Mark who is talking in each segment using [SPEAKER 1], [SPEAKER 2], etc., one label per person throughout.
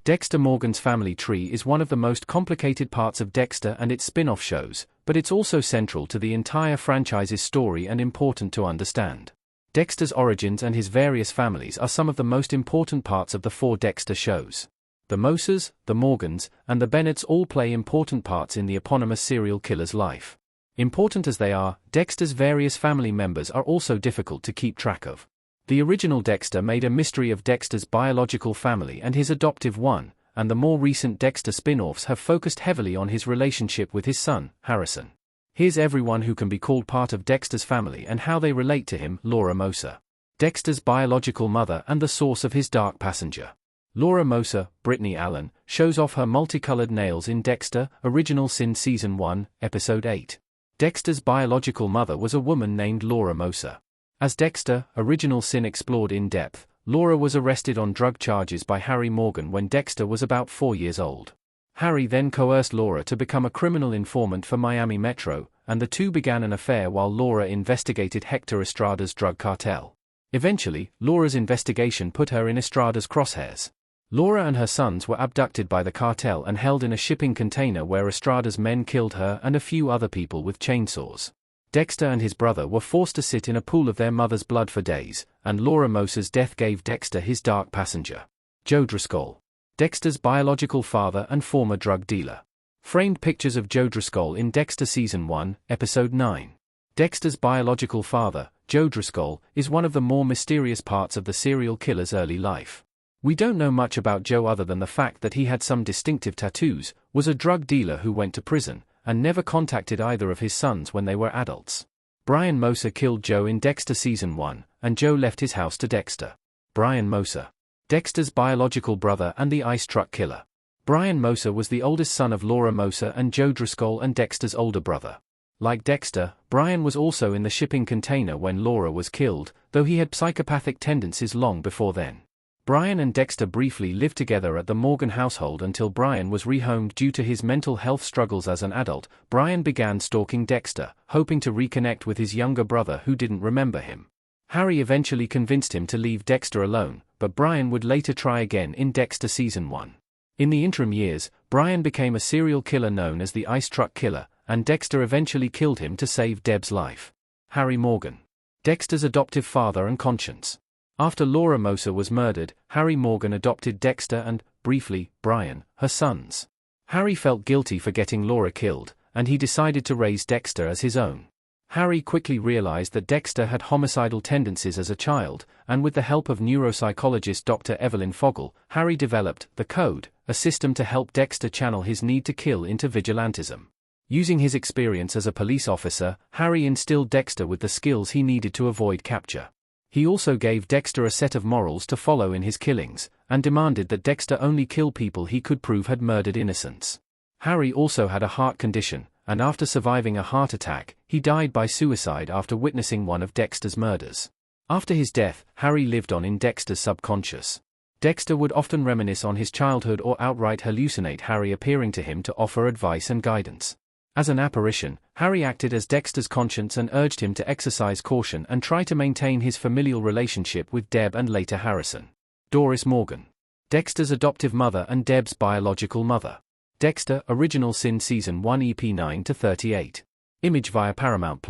[SPEAKER 1] Dexter Morgan's family tree is one of the most complicated parts of Dexter and its spin-off shows, but it's also central to the entire franchise's story and important to understand. Dexter's origins and his various families are some of the most important parts of the 4 Dexter shows. The Moses, the Morgans, and the Bennetts all play important parts in the eponymous serial killer's life. Important as they are, Dexter's various family members are also difficult to keep track of. The original Dexter made a mystery of Dexter's biological family and his adoptive one, and the more recent Dexter spin-offs have focused heavily on his relationship with his son, Harrison. Here's everyone who can be called part of Dexter's family and how they relate to him. Laura Moser. Dexter's biological mother and the source of his dark passenger. Laura Moser, Brittany Allen, shows off her multicolored nails in Dexter, Original Sin Season 1, Episode 8. Dexter's biological mother was a woman named Laura Moser. As Dexter, Original Sin explored in depth, Laura was arrested on drug charges by Harry Morgan when Dexter was about 4 years old. Harry then coerced Laura to become a criminal informant for Miami Metro, and the two began an affair while Laura investigated Hector Estrada's drug cartel. Eventually, Laura's investigation put her in Estrada's crosshairs. Laura and her sons were abducted by the cartel and held in a shipping container where Estrada's men killed her and a few other people with chainsaws. Dexter and his brother were forced to sit in a pool of their mother's blood for days, and Laura Moser's death gave Dexter his dark passenger. Joe Driscoll. Dexter's biological father and former drug dealer. Framed pictures of Joe Driscoll in Dexter Season 1, Episode 9. Dexter's biological father, Joe Driscoll, is one of the more mysterious parts of the serial killer's early life. We don't know much about Joe other than the fact that he had some distinctive tattoos, was a drug dealer who went to prison, and never contacted either of his sons when they were adults. Brian Moser killed Joe in Dexter Season 1, and Joe left his house to Dexter. Brian Moser. Dexter's biological brother and the ice truck killer. Brian Moser was the oldest son of Laura Moser and Joe Driscoll and Dexter's older brother. Like Dexter, Brian was also in the shipping container when Laura was killed, though he had psychopathic tendencies long before then. Brian and Dexter briefly lived together at the Morgan household until Brian was rehomed due to his mental health struggles as an adult. Brian began stalking Dexter, hoping to reconnect with his younger brother who didn't remember him. Harry eventually convinced him to leave Dexter alone, but Brian would later try again in Dexter Season 1. In the interim years, Brian became a serial killer known as the Ice Truck Killer, and Dexter eventually killed him to save Deb's life. Harry Morgan. Dexter's adoptive father and conscience. After Laura Moser was murdered, Harry Morgan adopted Dexter and, briefly, Brian, her sons. Harry felt guilty for getting Laura killed, and he decided to raise Dexter as his own. Harry quickly realized that Dexter had homicidal tendencies as a child, and with the help of neuropsychologist Dr. Evelyn Fogel, Harry developed the Code, a system to help Dexter channel his need to kill into vigilantism. Using his experience as a police officer, Harry instilled Dexter with the skills he needed to avoid capture. He also gave Dexter a set of morals to follow in his killings, and demanded that Dexter only kill people he could prove had murdered innocents. Harry also had a heart condition, and after surviving a heart attack, he died by suicide after witnessing one of Dexter's murders. After his death, Harry lived on in Dexter's subconscious. Dexter would often reminisce on his childhood or outright hallucinate Harry appearing to him to offer advice and guidance. As an apparition, Harry acted as Dexter's conscience and urged him to exercise caution and try to maintain his familial relationship with Deb and later Harrison. Doris Morgan. Dexter's adoptive mother and Deb's biological mother. Dexter, Original Sin Season 1 EP 9-38. Image via Paramount+.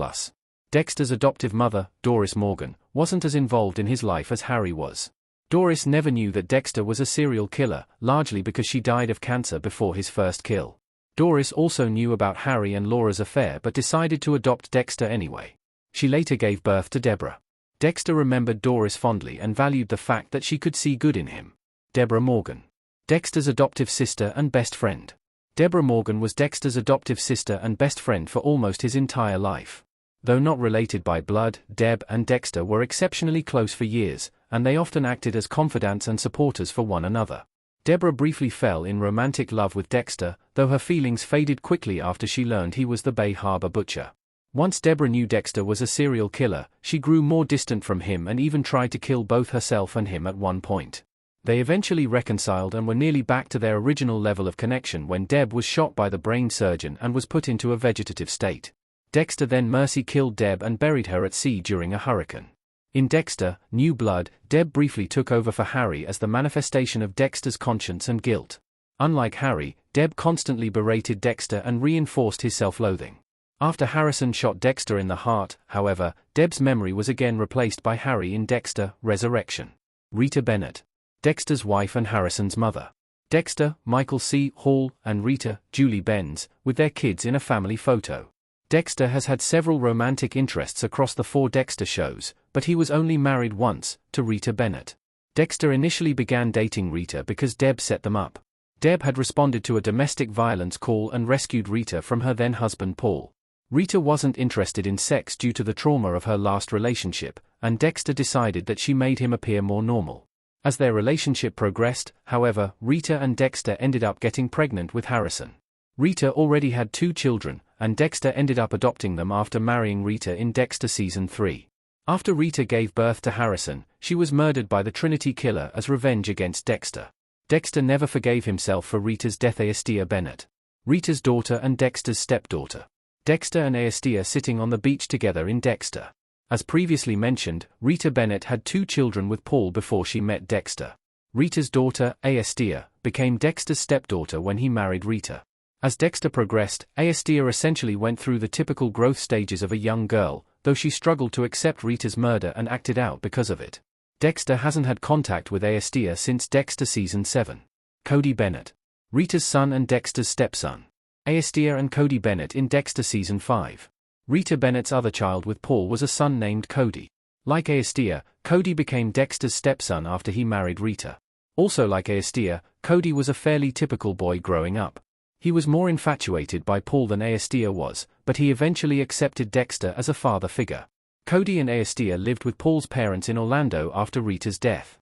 [SPEAKER 1] Dexter's adoptive mother, Doris Morgan, wasn't as involved in his life as Harry was. Doris never knew that Dexter was a serial killer, largely because she died of cancer before his first kill. Doris also knew about Harry and Laura's affair but decided to adopt Dexter anyway. She later gave birth to Deborah. Dexter remembered Doris fondly and valued the fact that she could see good in him. Deborah Morgan. Dexter's adoptive sister and best friend. Deborah Morgan was Dexter's adoptive sister and best friend for almost his entire life. Though not related by blood, Deb and Dexter were exceptionally close for years, and they often acted as confidants and supporters for one another. Deborah briefly fell in romantic love with Dexter, though her feelings faded quickly after she learned he was the Bay Harbor butcher. Once Deborah knew Dexter was a serial killer, she grew more distant from him and even tried to kill both herself and him at one point. They eventually reconciled and were nearly back to their original level of connection when Deb was shot by the brain surgeon and was put into a vegetative state. Dexter then mercy killed Deb and buried her at sea during a hurricane. In Dexter, New Blood, Deb briefly took over for Harry as the manifestation of Dexter's conscience and guilt. Unlike Harry, Deb constantly berated Dexter and reinforced his self-loathing. After Harrison shot Dexter in the heart, however, Deb's memory was again replaced by Harry in Dexter, Resurrection. Rita Bennett. Dexter's wife and Harrison's mother. Dexter, Michael C. Hall, and Rita, Julie Benz, with their kids in a family photo. Dexter has had several romantic interests across the 4 Dexter shows, but he was only married once, to Rita Bennett. Dexter initially began dating Rita because Deb set them up. Deb had responded to a domestic violence call and rescued Rita from her then-husband Paul. Rita wasn't interested in sex due to the trauma of her last relationship, and Dexter decided that she made him appear more normal. As their relationship progressed, however, Rita and Dexter ended up getting pregnant with Harrison. Rita already had 2 children, and Dexter ended up adopting them after marrying Rita in Dexter Season 3. After Rita gave birth to Harrison, she was murdered by the Trinity Killer as revenge against Dexter. Dexter never forgave himself for Rita's death. Aestia Bennett. Rita's daughter and Dexter's stepdaughter. Dexter and Aestia sitting on the beach together in Dexter. As previously mentioned, Rita Bennett had 2 children with Paul before she met Dexter. Rita's daughter, Aestia, became Dexter's stepdaughter when he married Rita. As Dexter progressed, Aestia essentially went through the typical growth stages of a young girl, though she struggled to accept Rita's murder and acted out because of it. Dexter hasn't had contact with Aestia since Dexter Season 7. Cody Bennett. Rita's son and Dexter's stepson. Aestia and Cody Bennett in Dexter Season 5. Rita Bennett's other child with Paul was a son named Cody. Like Aestia, Cody became Dexter's stepson after he married Rita. Also like Aestia, Cody was a fairly typical boy growing up. He was more infatuated by Paul than Aestia was, but he eventually accepted Dexter as a father figure. Cody and Aestia lived with Paul's parents in Orlando after Rita's death.